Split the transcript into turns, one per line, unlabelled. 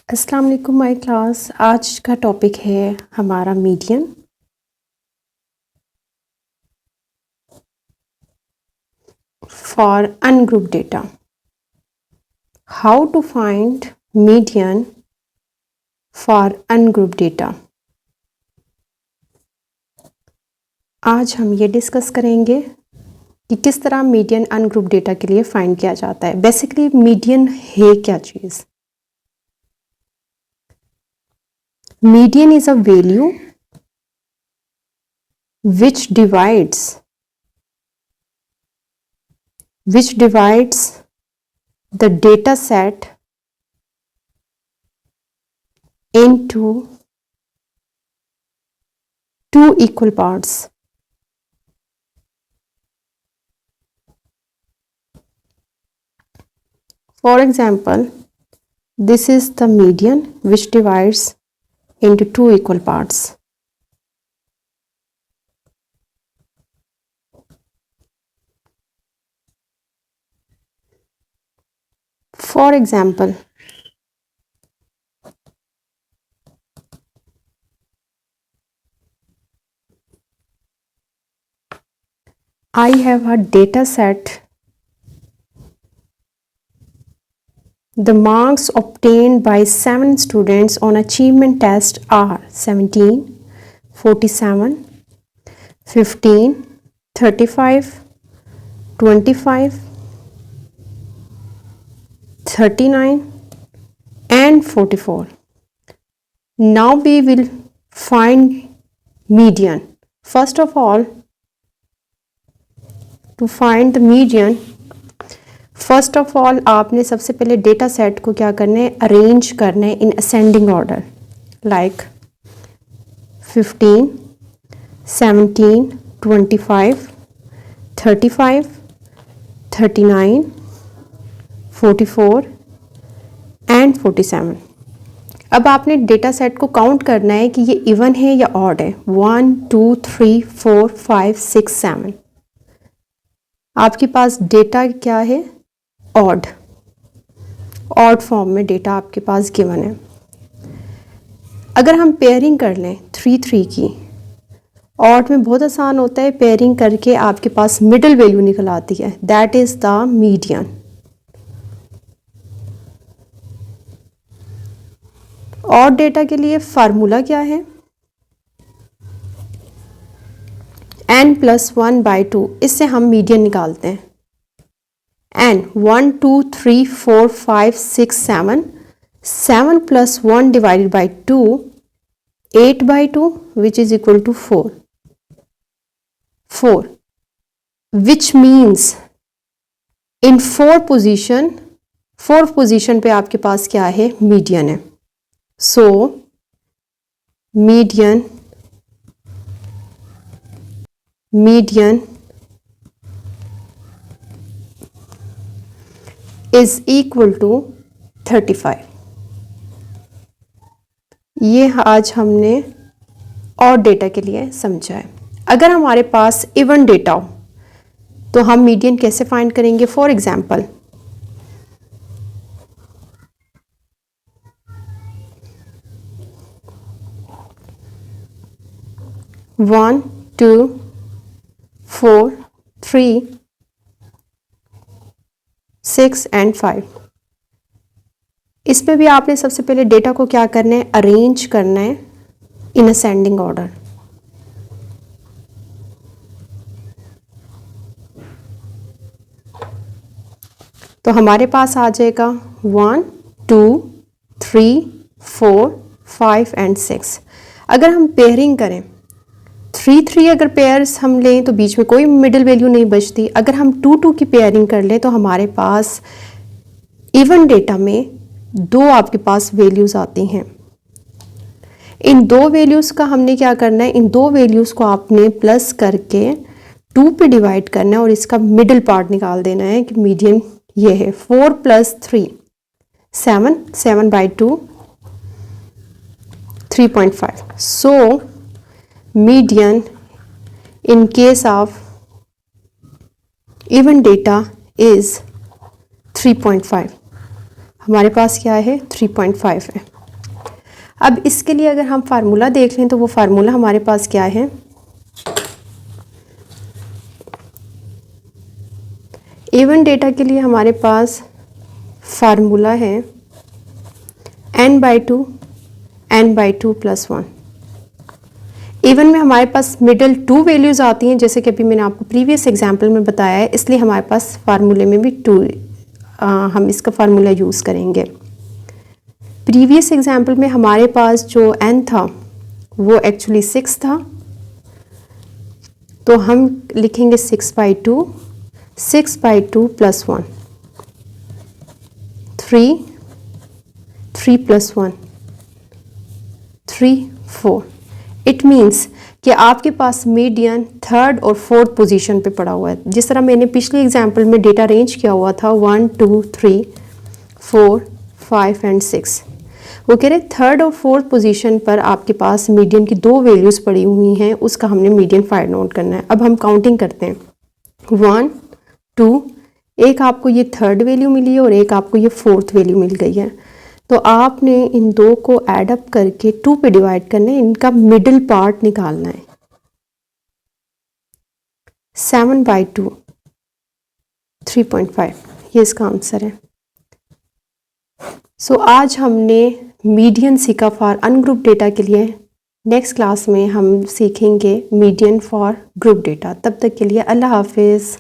अस्सलाम वालेकुम my class. आज का टॉपिक है हमारा median. For ungroup data, how to find median for ungroup data. आज हम ये डिस्कस करेंगे कि किस तरह मीडियन अनग्रुप डेटा के लिए फाइंड किया जाता है। बेसिकली मीडियन है क्या चीज़? Median is a value which divides the data set into two equal parts. For example, this is the median which divides into two equal parts. For example, I have a data set. The marks obtained by 7 students on achievement test are 17, 47, 15, 35, 25, 39 and 44. Now we will find median. First of all, to find the median, first of all आपने सबसे पहले data set को क्या करना है, arrange करना है in ascending order, like 15, 17, 25, 35, 39, 44 and 47। अब आपने डेटा सेट को काउंट करना है कि ये इवन है या ऑड है। 1 2 3 4 5 6 7। आपके पास डेटा क्या है? ऑड फॉर्म में डेटा आपके पास गिवन है। अगर हम पेयरिंग कर लें 3 3 की, ऑड में बहुत आसान होता है, पेयरिंग करके आपके पास मिडिल वैल्यू निकल आती है, that is the median. Odd data के लिए फार्मूला क्या है? n+1/2, इससे हम मीडियन निकालते हैं। n 1 2 3 4 5 6 7, 7 + 1 / 2, 8/2 which is equal to 4, which means in 4th position पे आपके पास क्या है? मीडियन है। So median is equal to 35। ये आज हमने और डेटा के लिए समझा है। अगर हमारे पास इवन डेटा हो तो हम मीडियन कैसे फाइंड करेंगे? For example, one 2 4 3 6 and 5। इसमें भी आपने सबसे पहले डेटा को क्या करना है? अरेंज करना है इन असेंडिंग ऑर्डर। तो हमारे पास आ जाएगा 1 2 3 4 5 एंड 6। अगर हम पेयरिंग करें 3 3, अगर पेयर्स हम लें तो बीच में कोई मिडिल वैल्यू नहीं बचती। अगर हम 2 2 की पेयरिंग कर लें तो हमारे पास इवन डेटा में 2 आपके पास वैल्यूज़ आती हैं। इन 2 वैल्यूज़ का हमने क्या करना है? इन 2 वैल्यूज़ को आपने प्लस करके 2 पे डिवाइड करना है और इसका मिडिल पार्ट निकाल देना है कि मीडियन ये है। 4 + 3 7, 7/2 3.5। सो median in case of even data is 3.5। हमारे पास क्या है? 3.5 है। अब इसके लिए अगर हम फार्मूला देख लें तो वो फार्मूला हमारे पास क्या है, इवन डेटा के लिए हमारे पास फार्मूला है n/2 n/2 + 1। इवन में हमारे पास मिडल 2 वैल्यूज़ आती हैं, जैसे कि अभी मैंने आपको प्रीवियस एग्जांपल में बताया है, इसलिए हमारे पास फार्मूले में भी 2 हम इसका फार्मूला यूज़ करेंगे। प्रीवियस एग्जांपल में हमारे पास जो n था वो एक्चुअली 6 था, तो हम लिखेंगे 6/2 6/2 + 1 3 3 + 1 3 4। इट मीन्स कि आपके पास मीडियन थर्ड और फोर्थ पोजीशन पे पड़ा हुआ है। जिस तरह मैंने पिछले एग्जांपल में डेटा अरेंज किया हुआ था 1 2 3 4 5 एंड 6, वो कह रहे थर्ड और फोर्थ पोजीशन पर आपके पास मीडियन की 2 वैल्यूज़ पड़ी हुई हैं, उसका हमने मीडियन फाइंड आउट करना है। अब हम काउंटिंग करते हैं 1 2, एक आपको ये थर्ड वैल्यू मिली है और एक आपको ये फोर्थ वैल्यू मिल गई है, तो आपने इन दो को ऐड अप करके 2 पे डिवाइड करना है, इनका मिडिल पार्ट निकालना है। 7/2 3.5 ये इसका आंसर है। सो आज हमने मीडियन सीखा फॉर अनग्रुप डेटा के लिए। नेक्स्ट क्लास में हम सीखेंगे मीडियन फॉर ग्रुप डेटा। तब तक के लिए अल्लाह हाफिज़।